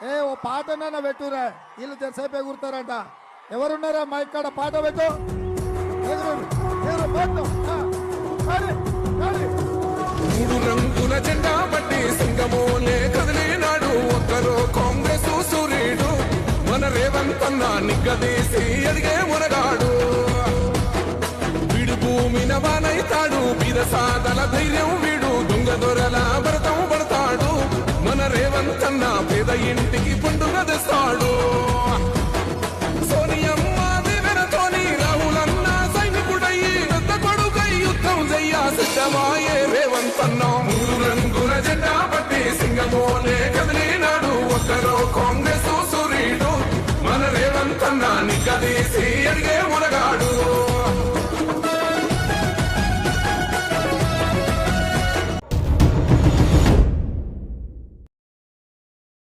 ఓ పాటనైనా పెట్టురా, వీళ్ళు ఎంతసేపు ఎగురుతారంట. ఎవరున్నారా మా ఇక్కడ పాట పెట్టు. మూడు రంగుల జెండా బట్టి సింగమోలే కదిలినాడు ఒక్కరో కాంగ్రెస్ సూర్యుడు మన రేవంత్ అన్న నిగ్గదీసి ఎదిగే మునగాడు. వీడు భూమిన వానైతాడు బీద సాదల ధైర్యం వీడు దొంగ దొరల భరతం పడతాడు. మన రేవంత్ అన్న పేద ఇంటికి పండుగ తెస్తాడు.